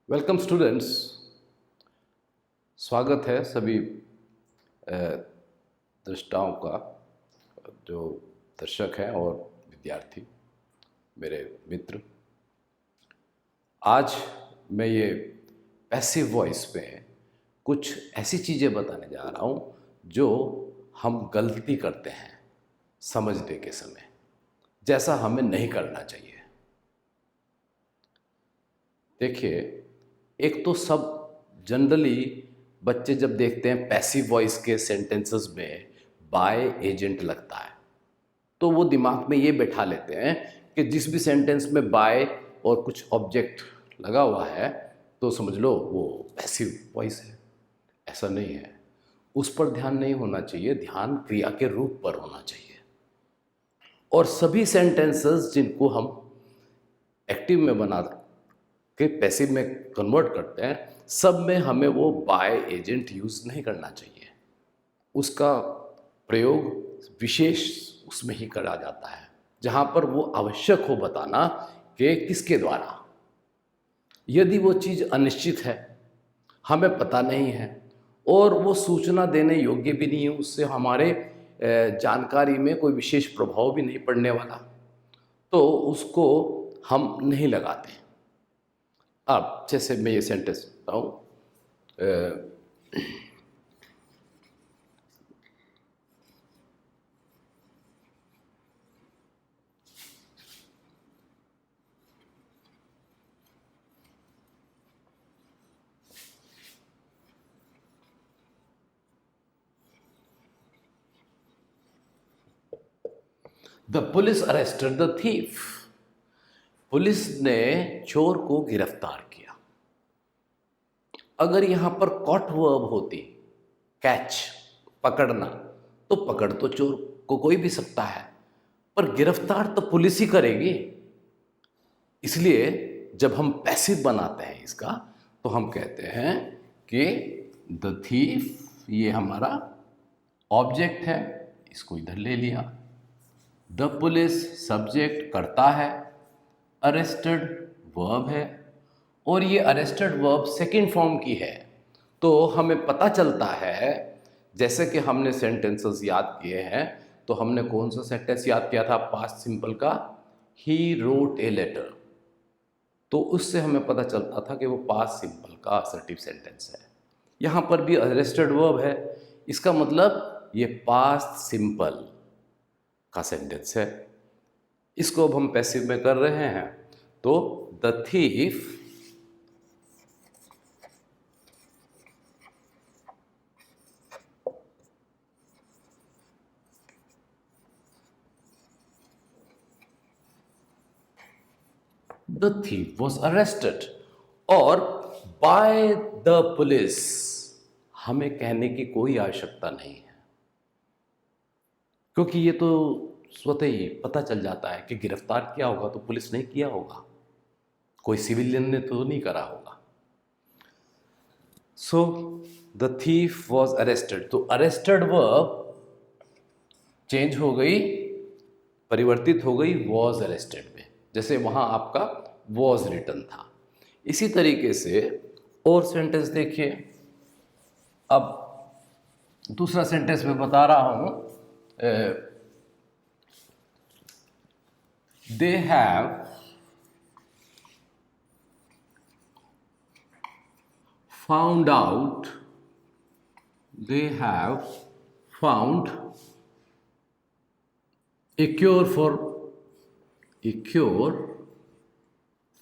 Welcome students. स्वागत है सभी दृष्टाओं का, जो दर्शक हैं और विद्यार्थी, मेरे मित्र। आज मैं ये पैसिव वॉइस में कुछ ऐसी चीज़ें बताने जा रहा हूँ जो हम गलती करते हैं समझने के समय, जैसा हमें नहीं करना चाहिए। देखिए, एक तो सब जनरली बच्चे जब देखते हैं पैसिव वॉइस के सेंटेंसेस में बाय एजेंट लगता है, तो वो दिमाग में ये बैठा लेते हैं कि जिस भी सेंटेंस में बाय और कुछ ऑब्जेक्ट लगा हुआ है तो समझ लो वो पैसिव वॉइस है। ऐसा नहीं है, उस पर ध्यान नहीं होना चाहिए, ध्यान क्रिया के रूप पर होना चाहिए। और सभी सेंटेंसेस जिनको हम एक्टिव में बना के पैसिव में कन्वर्ट करते हैं, सब में हमें वो बाय एजेंट यूज़ नहीं करना चाहिए। उसका प्रयोग विशेष उसमें ही करा जाता है जहाँ पर वो आवश्यक हो बताना कि किसके द्वारा। यदि वो चीज़ अनिश्चित है, हमें पता नहीं है और वो सूचना देने योग्य भी नहीं है, उससे हमारे जानकारी में कोई विशेष प्रभाव भी नहीं पड़ने वाला, तो उसको हम नहीं लगाते। अब जैसे मैं ये सेंटेंस बताऊँ, the police arrested the thief. Police ने चोर को गिरफ्तार किया। अगर यहां पर कॉट वर्ब होती, कैच, पकड़ना, तो पकड़ तो चोर को कोई भी सकता है, पर गिरफ्तार तो पुलिस ही करेगी। इसलिए जब हम पैसिव बनाते हैं इसका, तो हम कहते हैं कि द थीफ, ये हमारा ऑब्जेक्ट है, इसको इधर ले लिया। द पुलिस सब्जेक्ट करता है, अरेस्टेड वर्ब है, और ये अरेस्टेड वर्ब सेकंड फॉर्म की है। तो हमें पता चलता है, जैसे कि हमने सेंटेंसेस याद किए हैं, तो हमने कौन सा सेंटेंस याद किया था पास्ट सिंपल का? He wrote a letter. तो उससे हमें पता चलता था कि वो पास्ट सिंपल का असर्टिव सेंटेंस है। यहाँ पर भी अरेस्टेड वर्ब है, इसका मतलब ये पास्ट सिंपल का सेंटेंस है। इसको अब हम पैसिव में कर रहे हैं, तो द थीफ was arrested, और by the police हमें कहने की कोई आवश्यकता नहीं है, क्योंकि ये तो स्वतः ही पता चल जाता है कि गिरफ्तार किया होगा तो पुलिस ने किया होगा, कोई सिविलियन ने तो नहीं करा होगा। So the thief was arrested, तो अरेस्टेड वर्ब चेंज हो गई, परिवर्तित हो गई वॉज अरेस्टेड में, जैसे वहां आपका वॉज रिटन था। इसी तरीके से और सेंटेंस देखिए। अब दूसरा सेंटेंस मैं बता रहा हूं, they have found out, they have found a cure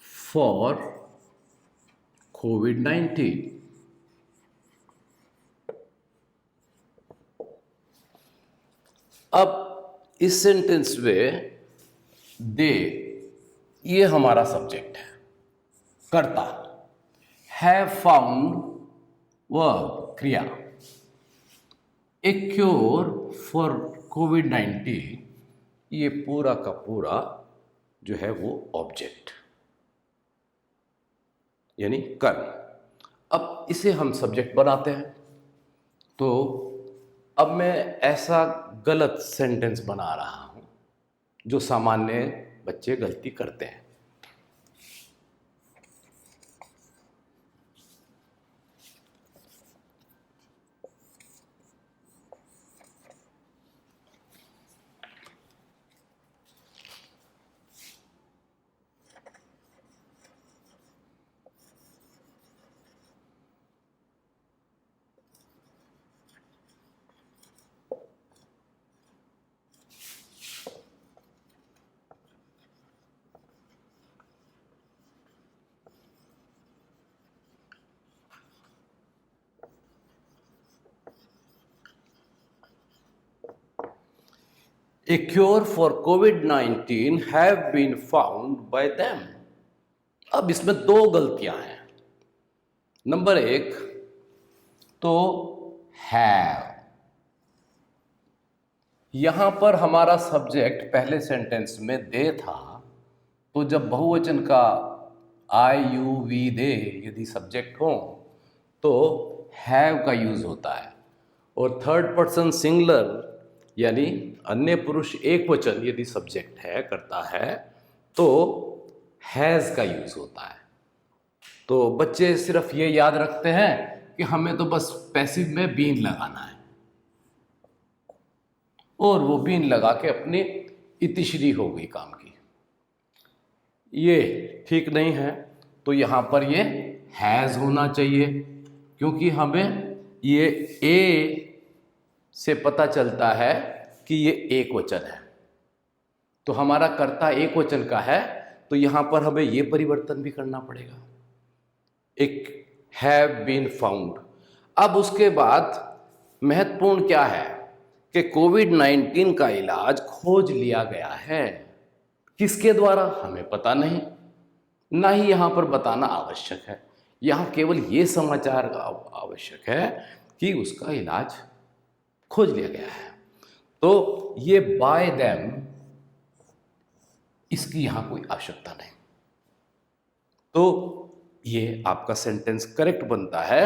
for COVID-19। अब इस सेंटेंस में दे, ये हमारा सब्जेक्ट है, कर्ता, हैव फाउंड वर्ब क्रिया, ए क्योर फॉर COVID-19, ये पूरा का पूरा जो है वो ऑब्जेक्ट यानी कर्म। अब इसे हम सब्जेक्ट बनाते हैं, तो अब मैं ऐसा गलत सेंटेंस बना रहा हूं जो सामान्य बच्चे गलती करते हैं। A cure for COVID-19 have been found by them. अब इसमें दो गलतियां हैं। नंबर एक तो हैव, यहां पर हमारा सब्जेक्ट पहले सेंटेंस में दे था, तो जब बहुवचन का आई यू वी दे यदि सब्जेक्ट हो तो हैव का यूज होता है, और थर्ड पर्सन सिंगुलर यानी अन्य पुरुष एक वचन यदि सब्जेक्ट है करता है तो हैज का यूज होता है। तो बच्चे सिर्फ ये याद रखते हैं कि हमें तो बस पैसिव में बीन लगाना है, और वो बीन लगा के अपनी इतिश्री हो गई काम की। ये ठीक नहीं है, तो यहां पर ये हैज होना चाहिए, क्योंकि हमें ये ए से पता चलता है कि ये एक वचन है, तो हमारा कर्ता एक वचन का है, तो यहां पर हमें ये परिवर्तन भी करना पड़ेगा, एक हैव बीन फाउंड। अब उसके बाद महत्वपूर्ण क्या है कि COVID-19 का इलाज खोज लिया गया है। किसके द्वारा हमें पता नहीं, ना ही यहां पर बताना आवश्यक है। यहां केवल ये समाचार आवश्यक है कि उसका इलाज खोज लिया गया है। तो ये बाय देम, इसकी यहां कोई आवश्यकता नहीं। तो ये आपका सेंटेंस करेक्ट बनता है,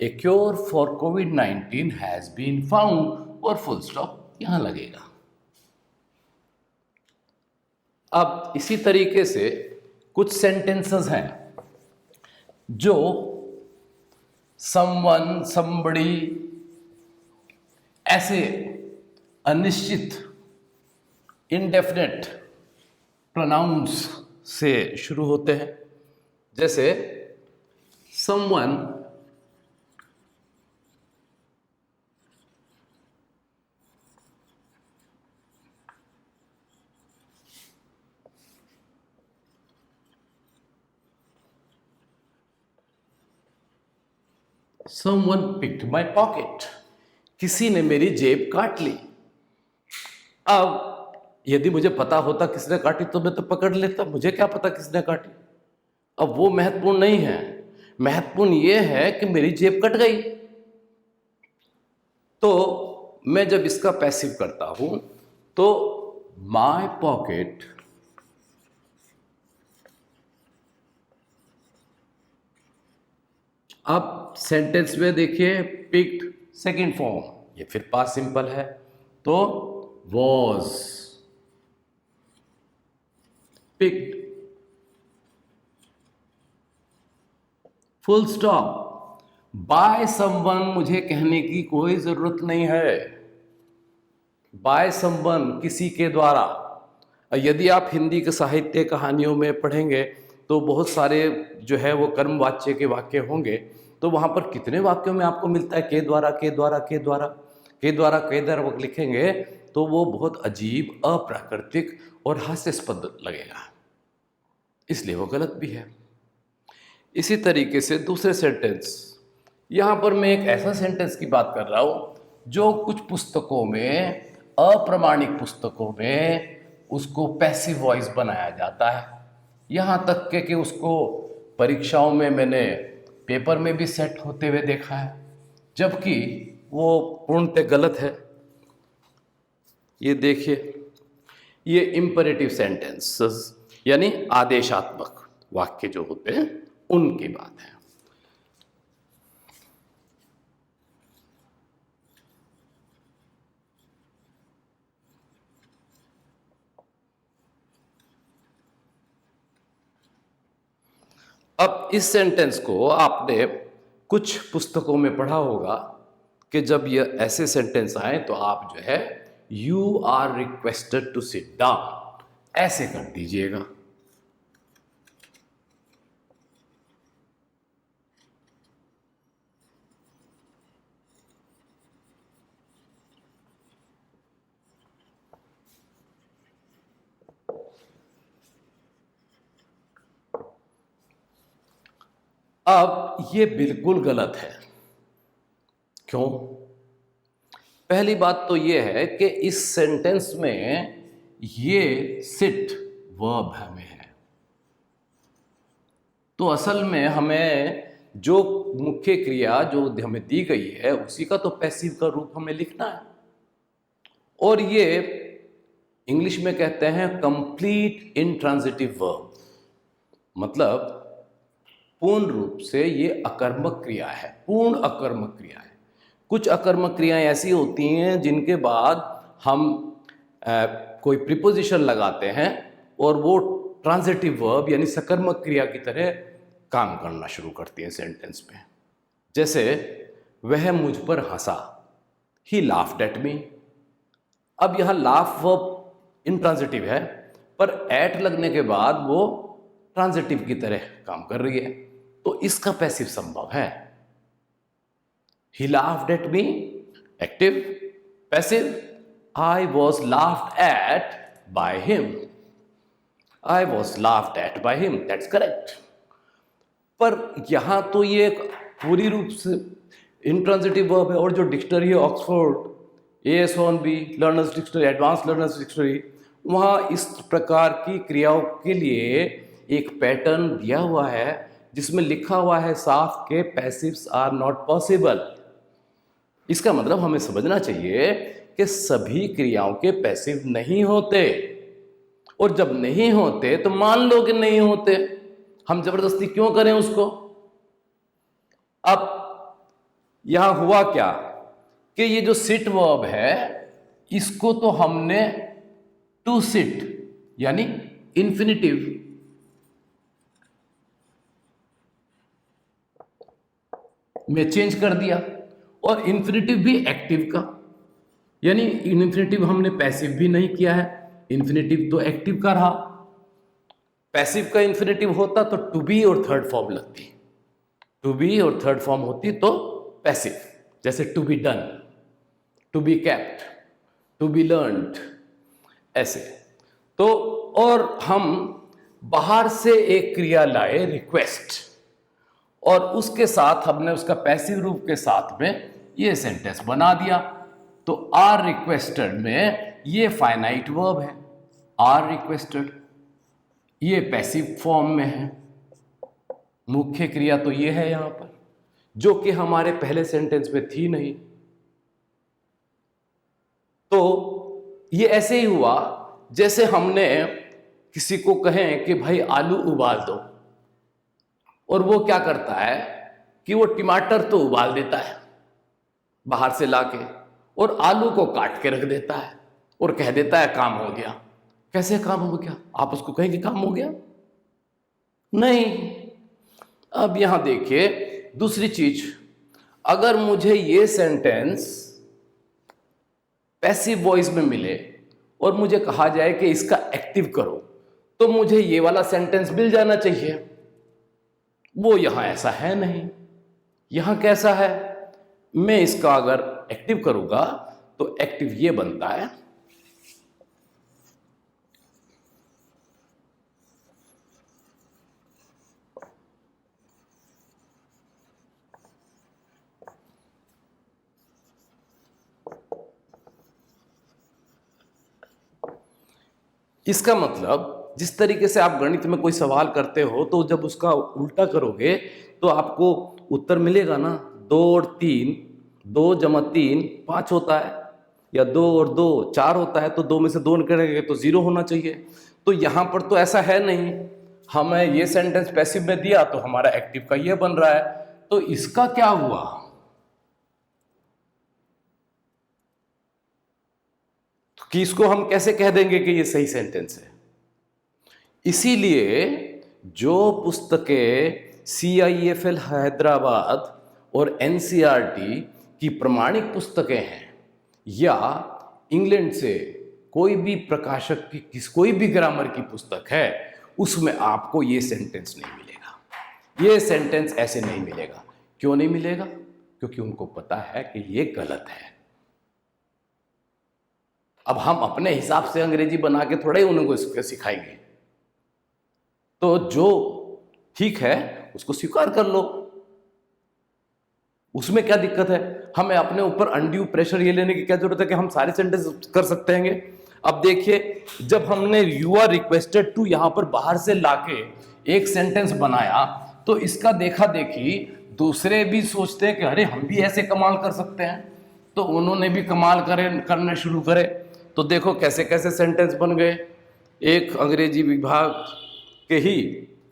a cure for COVID-19 has been found, और फुल स्टॉप यहां लगेगा। अब इसी तरीके से कुछ सेंटेंसेस हैं जो समवन, समबड़ी ऐसे अनिश्चित इनडेफिनेट प्रोनाउंस से शुरू होते हैं। जैसे someone Someone picked my pocket. किसी ने मेरी जेब काट ली। अब यदि मुझे पता होता किसने काटी तो मैं तो पकड़ लेता, मुझे क्या पता किसने काटी। अब वो महत्वपूर्ण नहीं है, महत्वपूर्ण ये है कि मेरी जेब कट गई। तो मैं जब इसका पैसिव करता हूं तो माय पॉकेट अब सेंटेंस में देखिए पिक्ड सेकंड फॉर्म, ये फिर पास्ट सिंपल है, तो was picked, full stop. By someone मुझे कहने की कोई जरूरत नहीं है, बाय समवन किसी के द्वारा। यदि आप हिंदी के साहित्य कहानियों में पढ़ेंगे तो बहुत सारे जो है वो कर्मवाच्य के वाक्य होंगे, तो वहां पर कितने वाक्यों में आपको मिलता है के द्वारा, के द्वारा, के द्वारा, के द्वारा, के द्वारा लिखेंगे तो वो बहुत अजीब, अप्राकृतिक और हास्यास्पद लगेगा, इसलिए वो गलत भी है। इसी तरीके से दूसरे सेंटेंस, यहां पर मैं एक ऐसा सेंटेंस की बात कर रहा हूं जो कुछ पुस्तकों में, अप्रामाणिक पुस्तकों में उसको पैसिव वॉइस बनाया जाता है, यहां तक कि उसको परीक्षाओं में मैंने पेपर में भी सेट होते हुए देखा है, जबकि वो पूर्णतः गलत है। ये देखिए, ये इंपेरेटिव सेंटेंसेस यानी आदेशात्मक वाक्य जो होते हैं उनकी बात है। अब इस सेंटेंस को आपने कुछ पुस्तकों में पढ़ा होगा कि जब ये ऐसे सेंटेंस आए तो आप जो है you are requested to sit down ऐसे कर दीजिएगा। अब ये बिल्कुल गलत है। क्यों? पहली बात तो ये है कि इस सेंटेंस में ये सिट वर्ब हमें है, तो असल में हमें जो मुख्य क्रिया जो हमें दी गई है उसी का तो पैसिव का रूप हमें लिखना है, और ये इंग्लिश में कहते हैं कंप्लीट इंट्रांजिटिव वर्ब, मतलब पूर्ण रूप से ये अकर्मक क्रिया है, पूर्ण अकर्मक क्रिया है। कुछ अकर्मक क्रियाएं ऐसी होती हैं जिनके बाद हम कोई प्रीपोजिशन लगाते हैं और वो ट्रांजिटिव वर्ब यानी सकर्मक क्रिया की तरह काम करना शुरू करती हैं सेंटेंस में। जैसे वह मुझ पर हंसा, ही लाफ्ड एट मी। अब यहाँ लाफ वर्ब इंट्रांजिटिव है, पर एट लगने के बाद वो ट्रांजिटिव की तरह काम कर रही है, तो इसका पैसिव संभव है। He laughed at me, active, passive. I was laughed at by him. I was laughed at by him. That's correct. पर यहां तो ये पूरी रूप से इंट्रांजिटिव वर्ब है, और जो डिक्शनरी है Oxford AS1B learners dictionary, advance learners dictionary, वहां इस प्रकार की क्रियाओं के लिए एक पैटर्न दिया हुआ है जिसमें लिखा हुआ है साफ के पैसिव्स आर नॉट पॉसिबल। इसका मतलब हमें समझना चाहिए कि सभी क्रियाओं के पैसिव नहीं होते, और जब नहीं होते तो मान लो कि नहीं होते, हम जबरदस्ती क्यों करें उसको। अब यहां हुआ क्या कि ये जो सिट वर्ब है इसको तो हमने टू सिट यानी इंफिनिटिव में चेंज कर दिया, और इन्फिनिटिव भी एक्टिव का, यानी इन्फिनिटिव हमने पैसिव भी नहीं किया है, इन्फिनिटिव तो एक्टिव का रहा। पैसिव का इन्फिनिटिव होता तो टू बी और थर्ड फॉर्म लगती, टू बी और थर्ड फॉर्म होती तो पैसिव, जैसे to be done, to be kept, to be learned, ऐसे। तो और हम बाहर से एक क्रिया लाए रिक्वेस्ट, और उसके साथ हमने उसका पैसिव रूप के साथ में ये सेंटेंस बना दिया। तो आर रिक्वेस्टेड में ये फाइनाइट वर्ब है, आर रिक्वेस्टेड, ये पैसिव फॉर्म में है। मुख्य क्रिया तो ये है यहां पर, जो कि हमारे पहले सेंटेंस में थी नहीं। तो ये ऐसे ही हुआ जैसे हमने किसी को कहें कि भाई आलू उबाल दो, और वो क्या करता है कि वो टमाटर तो उबाल देता है बाहर से लाके, और आलू को काट के रख देता है और कह देता है काम हो गया। कैसे काम हो गया? आप उसको कहें कि काम हो गया? नहीं। अब यहां देखिए दूसरी चीज, अगर मुझे ये सेंटेंस पैसिव वॉइस में मिले और मुझे कहा जाए कि इसका एक्टिव करो, तो मुझे ये वाला सेंटेंस मिल जाना चाहिए। वो यहां ऐसा है नहीं। यहां कैसा है? मैं इसका अगर एक्टिव करूंगा तो एक्टिव ये बनता है, इसका मतलब जिस तरीके से आप गणित में कोई सवाल करते हो तो जब उसका उल्टा करोगे तो आपको उत्तर मिलेगा ना, 2 और 3, 2 जमा 3 5 होता है, या 2 और 2 4 होता है, तो 2 में से 2 निकलेंगे तो 0 होना चाहिए। तो यहां पर तो ऐसा है नहीं, हमें ये सेंटेंस पैसिव में दिया तो हमारा एक्टिव का ये बन रहा है। तो इसका क्या हुआ? कि इसको हम कैसे कह देंगे कि ये सही सेंटेंस है? इसीलिए जो पुस्तकें CIFL हैदराबाद और NCERT की प्रमाणिक पुस्तकें हैं, या इंग्लैंड से कोई भी प्रकाशक की कोई भी ग्रामर की पुस्तक है, उसमें आपको ये सेंटेंस नहीं मिलेगा। ये सेंटेंस ऐसे नहीं मिलेगा। क्यों नहीं मिलेगा? क्योंकि उनको पता है कि ये गलत है। अब हम अपने हिसाब से अंग्रेजी बना के थोड़ा ही उनको सिखाएंगे। तो जो ठीक है उसको स्वीकार कर लो, उसमें क्या दिक्कत है? हमें अपने ऊपर अनड्यू प्रेशर ये लेने की क्या जरूरत है कि हम सारे सेंटेंस कर सकते हैं? अब देखिए, जब हमने यू आर रिक्वेस्टेड टू यहां पर बाहर से लाके एक सेंटेंस बनाया, तो इसका देखा देखी दूसरे भी सोचते हैं कि अरे हम भी ऐसे कमाल कर सकते हैं, तो उन्होंने भी कमाल करने शुरू करे। तो देखो कैसे कैसे सेंटेंस बन गए। एक अंग्रेजी विभाग के ही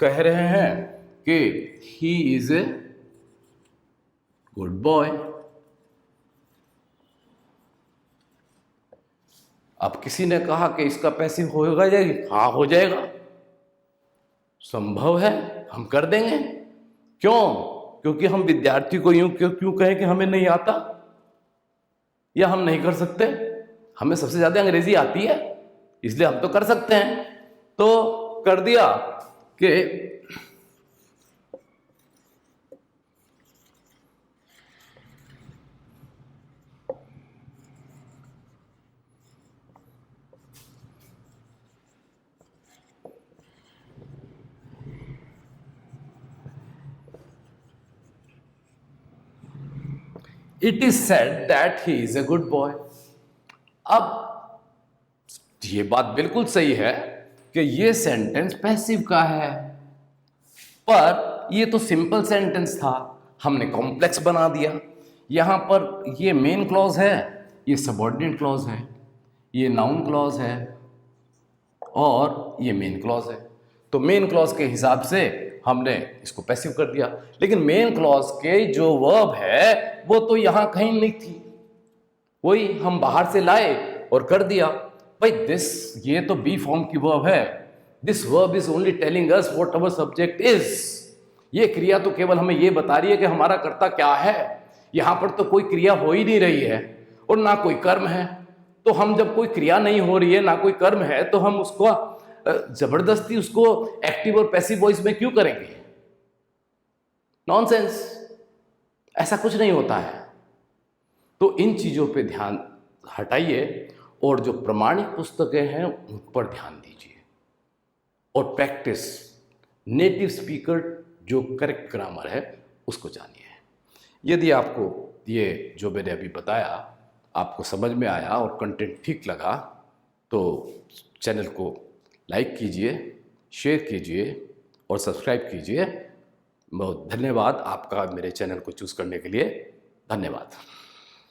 कह रहे हैं कि he is a good boy. अब किसी ने कहा कि इसका पैसिव होगा या? हाँ हो जाएगा, संभव है, हम कर देंगे। क्यों? क्योंकि हम विद्यार्थी को यूं क्यों कहें कि हमें नहीं आता या हम नहीं कर सकते? हमें सबसे ज्यादा अंग्रेजी आती है, इसलिए हम तो कर सकते हैं। तो कर दिया कि it is said that he is a good boy. अब ये बात बिल्कुल सही है कि ये सेंटेंस पैसिव का है, पर ये तो सिंपल सेंटेंस था, हमने कॉम्प्लेक्स बना दिया। यहां पर ये मेन क्लॉज है, ये सबऑर्डिनेट क्लॉज है, ये नाउन क्लॉज है और ये मेन क्लॉज है। तो मेन क्लॉज के हिसाब से हमने इसको पैसिव कर दिया, लेकिन मेन क्लॉज के जो वर्ब है वो तो यहां कहीं नहीं थी, वही हम बाहर से लाए और कर दिया। भाई ये तो बी फॉर्म की वर्ब है, this verb is only telling us what our subject is. ये क्रिया तो केवल हमें ये बता रही है कि हमारा कर्ता क्या है। यहां पर तो कोई क्रिया हो ही नहीं रही है और ना कोई कर्म है। तो हम जब कोई क्रिया नहीं हो रही है, ना कोई कर्म है, तो हम उसको जबरदस्ती उसको एक्टिव और पैसिव वॉइस में क्यों करेंगे? नॉनसेंस, ऐसा कुछ नहीं होता है। तो इन चीजों पे ध्यान हटाइए और जो प्रमाणिक पुस्तकें हैं उन पर ध्यान दीजिए और प्रैक्टिस, नेटिव स्पीकर जो करेक्ट ग्रामर है उसको जानिए। यदि आपको ये जो मैंने अभी बताया आपको समझ में आया और कंटेंट ठीक लगा, तो चैनल को लाइक कीजिए, शेयर कीजिए और सब्सक्राइब कीजिए। बहुत धन्यवाद आपका मेरे चैनल को चूज़ करने के लिए। धन्यवाद।